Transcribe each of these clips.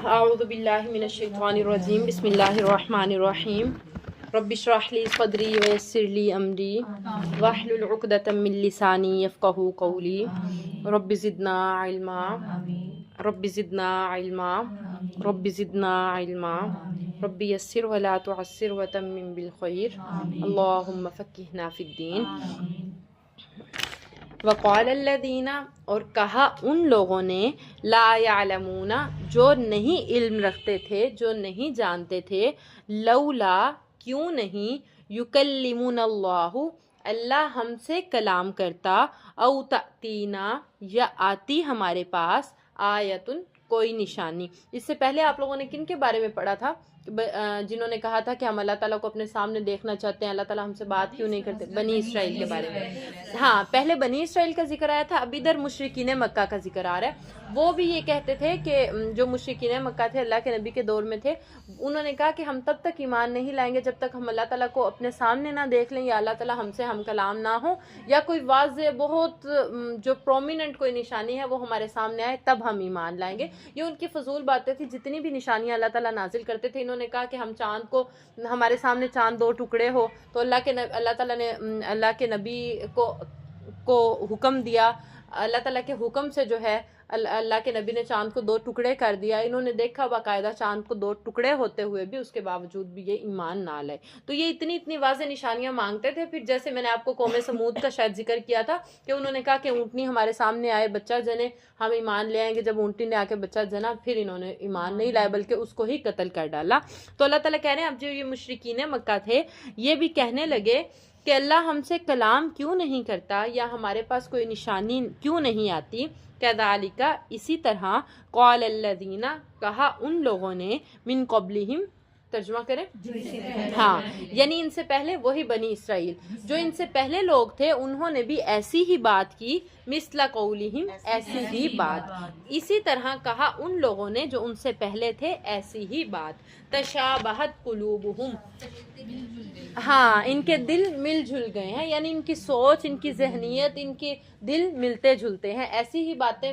اعوذ باللہ من الشیطان الرجیم بسم اللہ الرحمن الرحیم رب اشرح لی صدری ویسر لی امری واحلل عقدۃ من لسانی یفقہوا قولی رب زدنا علما رب زدنا علما رب زدنا علما رب یسر ولا تعسر وتمم بالخیر اللہم فقہنا فی الدین۔ وقال الذین، اور کہا ان لوگوں نے، لا یعلمون، جو نہیں علم رکھتے تھے، جو نہیں جانتے تھے، لولا، کیوں نہیں، یکلمون اللہ، اللہ ہم سے کلام کرتا، او تأتینا، یا آتی ہمارے پاس، آیتن، کوئی نشانی۔ اس سے پہلے آپ لوگوں نے کن کے بارے میں پڑھا تھا؟ جنہوں نے کہا تھا کہ ہم اللہ تعالیٰ کو اپنے سامنے دیکھنا چاہتے ہیں، اللہ تعالیٰ ہم سے بات کیوں نہیں کرتے؟ بنی اسرائیل کے بارے میں۔ ہاں، پہلے بنی اسرائیل کا ذکر آیا تھا، اب ادھر مشرکین مکہ کا ذکر آ رہا ہے۔ وہ بھی یہ کہتے تھے کہ جو مشرکین مکہ تھے، اللہ کے نبی کے دور میں تھے، انہوں نے کہا کہ ہم تب تک ایمان نہیں لائیں گے جب تک ہم اللہ تعالیٰ کو اپنے سامنے نہ دیکھ لیں، یا اللہ تعالیٰ ہم سے ہم کلام نہ ہو، یا کوئی واضح بہت جو پرومیننٹ کوئی نشانی ہے وہ ہمارے سامنے آئے، تب ہم ایمان لائیں گے۔ یہ ان کی فضول باتیں تھیں۔ جتنی بھی نشانیاں اللہ تعالیٰ نازل کرتے تھے، انہوں نے کہا کہ ہم چاند کو، ہمارے سامنے چاند دو ٹکڑے ہو تو اللہ تعالیٰ نے اللہ کے نبی کو حکم دیا، اللہ تعالیٰ کے حکم سے جو ہے اللہ کے نبی نے چاند کو دو ٹکڑے کر دیا۔ انہوں نے دیکھا باقاعدہ چاند کو دو ٹکڑے ہوتے ہوئے بھی، اس کے باوجود بھی یہ ایمان نہ لائے۔ تو یہ اتنی واضح نشانیاں مانگتے تھے۔ پھر جیسے میں نے آپ کو قوم سمود کا شاید ذکر کیا تھا کہ انہوں نے کہا کہ اونٹنی ہمارے سامنے آئے، بچہ جنے، ہم ایمان لے آئیں گے۔ جب اونٹنی نے آ کے بچہ جنا، پھر انہوں نے ایمان نہیں لائے بلکہ اس کو ہی قتل کر ڈالا۔ تو اللہ تعالیٰ کہہ رہے ہیں اب جو یہ مشرکین مکہ تھے، یہ بھی کہنے لگے کہ اللہ ہم سے کلام کیوں نہیں کرتا، یا ہمارے پاس کوئی نشانی کیوں نہیں آتی۔ کذالک، اسی طرح، قال الذین، کہا ان لوگوں نے، من قبلہم، ترجمہ کریں؟ ہاں، یعنی ان سے پہلے وہی بنی اسرائیل، جو ان سے پہلے لوگ تھے، انہوں نے بھی ایسی ہی بات کی، مثل قولہم، ایسی ہی بات، اسی طرح کہا ان لوگوں نے جو ان سے پہلے تھے، ایسی ہی بات۔ تشابہت قلوبہم، ہاں، ان کے دل مل جل گئے ہیں، یعنی ان کی سوچ، ان کی ذہنیت، ان کے دل ملتے جلتے ہیں۔ ایسی ہی باتیں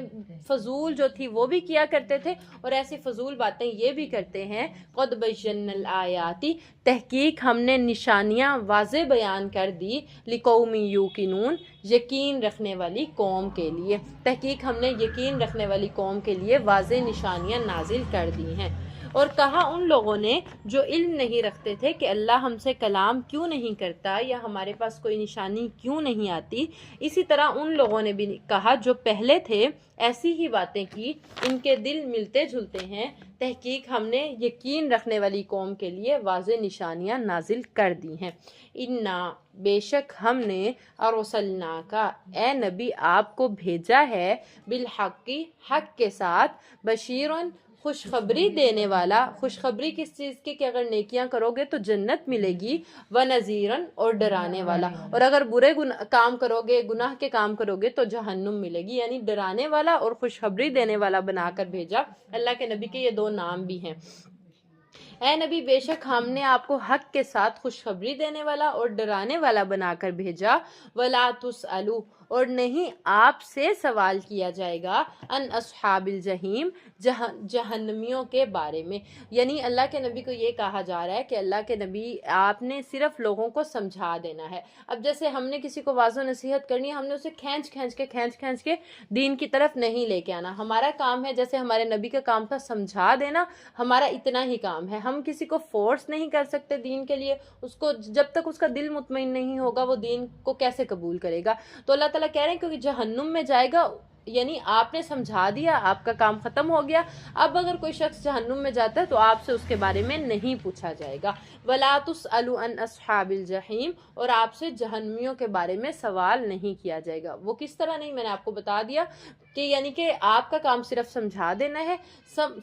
فضول جو تھی وہ بھی کیا کرتے تھے، اور ایسی فضول باتیں یہ بھی کرتے ہیں۔ قد بینا الآیات، تحقیق ہم نے نشانیاں واضح بیان کر دی، لقوم یوقنون، یقین رکھنے والی قوم کے لیے۔ تحقیق ہم نے یقین رکھنے والی قوم کے لیے واضح نشانیاں نازل کر دی ہیں۔ اور کہا ان لوگوں نے جو علم نہیں رکھتے تھے کہ اللہ ہم سے کلام کیوں نہیں کرتا، یا ہمارے پاس کوئی نشانی کیوں نہیں آتی، اسی طرح ان لوگوں نے بھی کہا جو پہلے تھے، ایسی ہی باتیں کی، ان کے دل ملتے جلتے ہیں۔ تحقیق ہم نے یقین رکھنے والی قوم کے لیے واضح نشانیاں نازل کر دی ہیں۔ انا، بے شک ہم نے، ارسلناک، اے نبی آپ کو بھیجا ہے، بالحق، حق کے ساتھ، بشیرن، خوشخبری دینے والا۔ خوشخبری کس چیز کی؟ کہ اگر نیکیاں کرو گے تو جنت ملے گی، ونذیرن، اور ڈرانے والا، اور اگر برے کام کرو گے، گناہ کے کام کرو گے تو جہنم ملے گی۔ یعنی ڈرانے والا اور خوشخبری دینے والا بنا کر بھیجا۔ اللہ کے نبی کے یہ دو نام بھی ہیں۔ اے نبی، بے شک ہم نے آپ کو حق کے ساتھ خوشخبری دینے والا اور ڈرانے والا بنا کر بھیجا۔ ولا تسألوا، اور نہیں آپ سے سوال کیا جائے گا، ان اصحاب الجحیم، جہنمیوں کے بارے میں۔ یعنی اللہ کے نبی کو یہ کہا جا رہا ہے کہ اللہ کے نبی آپ نے صرف لوگوں کو سمجھا دینا ہے۔ اب جیسے ہم نے کسی کو واضح نصیحت کرنی ہے، ہم نے اسے کھینچ کے دین کی طرف نہیں لے کے آنا۔ ہمارا کام ہے، جیسے ہمارے نبی کا کام تھا سمجھا دینا، ہمارا اتنا ہی کام ہے۔ ہم کسی کو فورس نہیں کر سکتے دین کے لیے، اس کو جب تک اس کا دل مطمئن نہیں ہوگا وہ دین کو کیسے قبول کرے گا۔ تو اللہ تعالیٰ کہہ رہے ہیں کیونکہ جہنم میں جائے گا، یعنی آپ نے سمجھا دیا، آپ کا کام ختم ہو گیا۔ اب اگر کوئی شخص جہنم میں جاتا ہے تو آپ سے اس کے بارے میں نہیں پوچھا جائے گا۔ ولا تسألوا عن اصحاب الجحیم، اور آپ سے جہنمیوں کے بارے میں سوال نہیں کیا جائے گا۔ وہ کس طرح نہیں، میں نے آپ کو بتا دیا کہ یعنی کہ آپ کا کام صرف سمجھا دینا ہے۔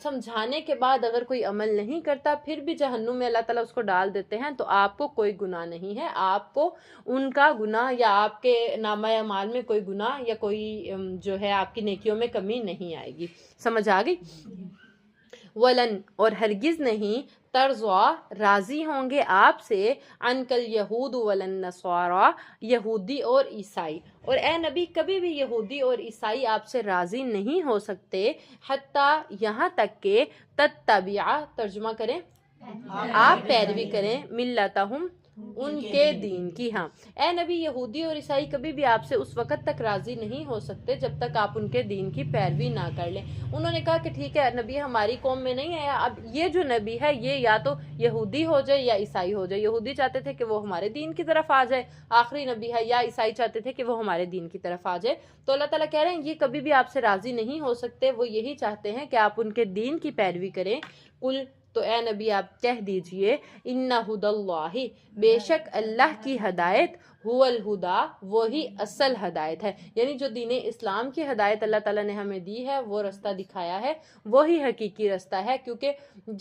سمجھانے کے بعد اگر کوئی عمل نہیں کرتا، پھر بھی جہنم میں اللہ تعالیٰ اس کو ڈال دیتے ہیں، تو آپ کو کوئی گناہ نہیں ہے۔ آپ کو ان کا گناہ یا آپ کے نامہ اعمال میں کوئی گناہ یا کوئی جو ہے آپ کی نیکیوں میں کمی نہیں آئے گی۔ سمجھ آ گئی؟ ولن اور ہرگز نہیں ترضا راضی ہوں گے آپ سے عنکل یہود ولن نصارا یہودی اور عیسائی، اور اے نبی کبھی بھی یہودی اور عیسائی آپ سے راضی نہیں ہو سکتے، حتیٰ یہاں تک کہ تتبع ترجمہ کریں آپ پیروی کریں، ملتہم ان کے دین کی۔ ہاں اے نبی یہودی اور عیسائی کبھی بھی آپ سے اس وقت تک راضی نہیں ہو سکتے جب تک آپ ان کے دین کی پیروی نہ کر لیں۔ انہوں نے کہا کہ ٹھیک ہے نبی ہماری قوم میں نہیں ہے، اب یہ جو نبی ہے یہ یا تو یہودی ہو جائے یا عیسائی ہو جائے۔ یہودی چاہتے تھے کہ وہ ہمارے دین کی طرف آ جائے، آخری نبی ہے، یا عیسائی چاہتے تھے کہ وہ ہمارے دین کی طرف آ جائے۔ تو اللہ تعالیٰ کہہ رہے ہیں یہ کبھی بھی آپ سے راضی نہیں ہو سکتے، وہ یہی چاہتے ہیں کہ آپ ان کے دین کی پیروی کریں۔ قل تو اے نبی آپ کہہ دیجئے ان ہدی اللہ بے شک اللہ کی ہدایت هو الہدا وہی اصل ہدایت ہے، یعنی جو دین اسلام کی ہدایت اللہ تعالیٰ نے ہمیں دی ہے، وہ رستہ دکھایا ہے، وہی حقیقی رستہ ہے۔ کیونکہ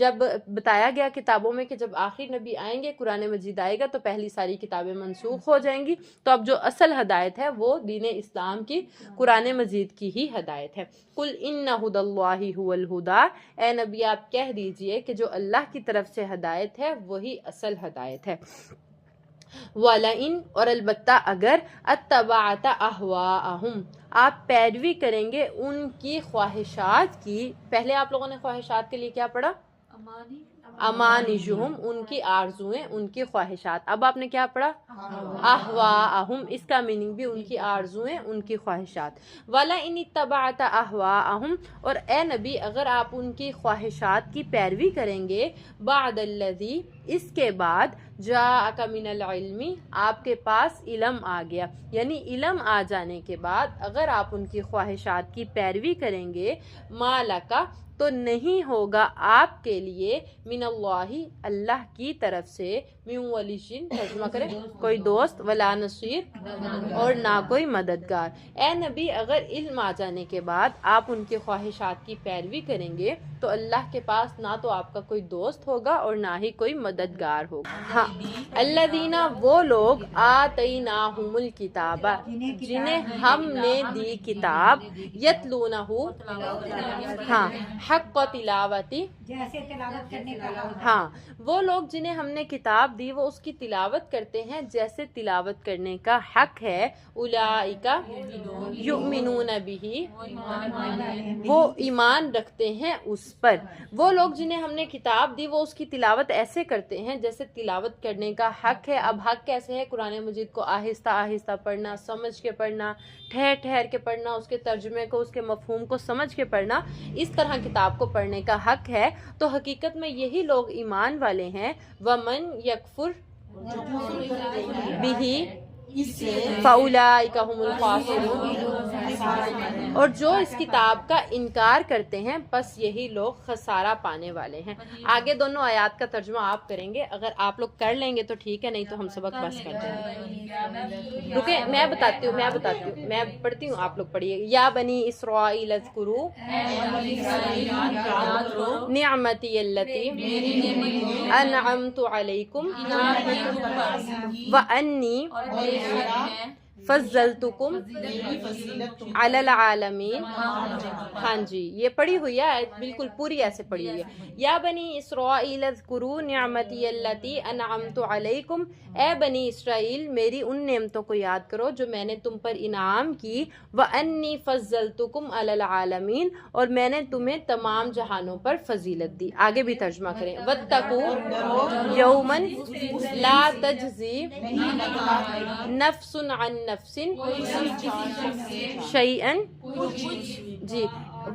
جب بتایا گیا کتابوں میں کہ جب آخری نبی آئیں گے، قرآن مجید آئے گا تو پہلی ساری کتابیں منسوخ ہو جائیں گی، تو اب جو اصل ہدایت ہے وہ دین اسلام کی قرآن مجید کی ہی ہدایت ہے۔ قل ان ہدی اللہ هو الہدا، اے نبی آپ کہہ دیجئے کہ جو اللہ کی طرف سے ہدایت ہے وہی اصل ہدایت ہے۔ وَلَئِن اور البتہ اگر اتبعت اہواءہم آپ پیروی کریں گے ان کی خواہشات کی، پہلے آپ لوگوں نے خواہشات کے لیے کیا پڑھا؟ امانیہم ان کی آرزویں، ان کی خواہشات۔ اب آپ نے کیا پڑھا؟ اہواءہم، اس کا میننگ بھی ان کی آرزویں، ان کی خواہشات۔ وَلَئِنِ اتَّبَعْتَ أَهْوَاءَهُمْ اور اے نبی اگر آپ ان کی خواہشات کی پیروی کریں گے، بعد الذی اس کے بعد جاءک من العلم آپ کے پاس علم آ گیا، یعنی علم آ جانے کے بعد اگر آپ ان کی خواہشات کی پیروی کریں گے، مالکا تو نہیں ہوگا آپ کے لیے من اللہ اللہ کی طرف سے، من ولیٍ ترجمہ کریں کوئی دوست، ولا نصیر اور نہ کوئی مددگار۔ اے نبی اگر علم آ جانے کے بعد آپ ان کی خواہشات کی پیروی کریں گے تو اللہ کے پاس نہ تو آپ کا کوئی دوست ہوگا اور نہ ہی کوئی مددگار ہوگا۔ ہاں الذین وہ لوگ آتیناہم الکتاب جنہیں ہم نے دی کتاب، یتلونہ ہاں حق تلاوتی جیسے تلاوت کرنے کا، ہاں وہ لوگ جنہیں ہم نے کتاب دی وہ اس کی تلاوت کرتے ہیں جیسے تلاوت کرنے کا حق ہے۔ اولئک یؤمنون بہ وہ ایمان رکھتے ہیں اس پر۔ وہ لوگ جنہیں ہم نے کتاب دی وہ اس کی تلاوت ایسے کرتے ہیں جیسے تلاوت کرنے کا حق ہے۔ اب حق کیسے ہے؟ قرآن مجید کو آہستہ آہستہ پڑھنا، سمجھ کے پڑھنا، ٹھہر ٹھہر کے پڑھنا، اس کے ترجمے کو، اس کے مفہوم کو سمجھ کے پڑھنا، اس طرح کتاب کو پڑھنے کا حق ہے۔ تو حقیقت میں یہی لوگ ایمان والے ہیں۔ وَمَن يَكْفُرْ بِهِ فَأُولَٰئِكَ هُمُ الْخَاسِرُونَ اور جو اس کتاب کا انکار کرتے ہیں بس یہی لوگ خسارہ پانے والے ہیں۔ آگے دونوں آیات کا ترجمہ آپ کریں گے، اگر آپ لوگ کر لیں گے تو ٹھیک ہے، نہیں تو ہم سبق بس کر دیں گے۔ رکیں میں بتاتی ہوں میں پڑھتی ہوں، آپ لوگ پڑھیے۔ یا بنی اسرائیل اذکروا نعمتی اللتی انعمت علیکم وانی فضلتکم علی العالمین۔ ہاں جی یہ پڑھی ہوئی ہے، بالکل پوری ایسے پڑھی ہوئی ہے۔ یا بنی اسرائیل اذکروا نعمتی اللتی انعمت علیکم، اے بنی اسرائیل میری ان نعمتوں کو یاد کرو جو میں نے تم پر انعام کی، وانی فضلتکم علی العالمین اور میں نے تمہیں تمام جہانوں پر فضیلت دی۔ آگے بھی ترجمہ کریں۔ واتقوا یوما لا تجزی نفس عن نفس شیئا جی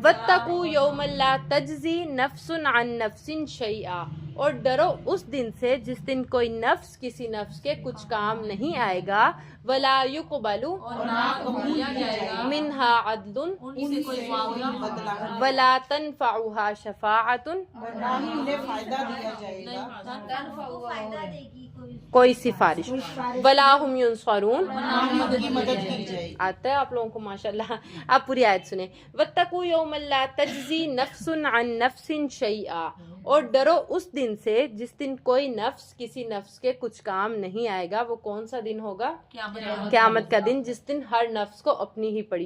واتقوا یوما لا تجزی نفس عن نفس شیئا اور ڈرو اس دن سے جس دن کوئی نفس کسی نفس کے کچھ کام نہیں آئے گا، ولا یقبل منہا عدل ولا تنفعها شفاعۃ کوئی سفارش، ولا هم ينصرون آتا ہے آپ لوگوں کو ماشاءاللہ۔ آپ پوری آیت سنیں۔ واتقوا یوما لا تجزی نفس عن نفس شیئا اور ڈرو اس دن سے جس دن کوئی نفس کسی نفس کے کچھ کام نہیں آئے گا۔ وہ کون سا دن ہوگا؟ قیامت کا دن، جس دن ہر نفس کو اپنی ہی پڑی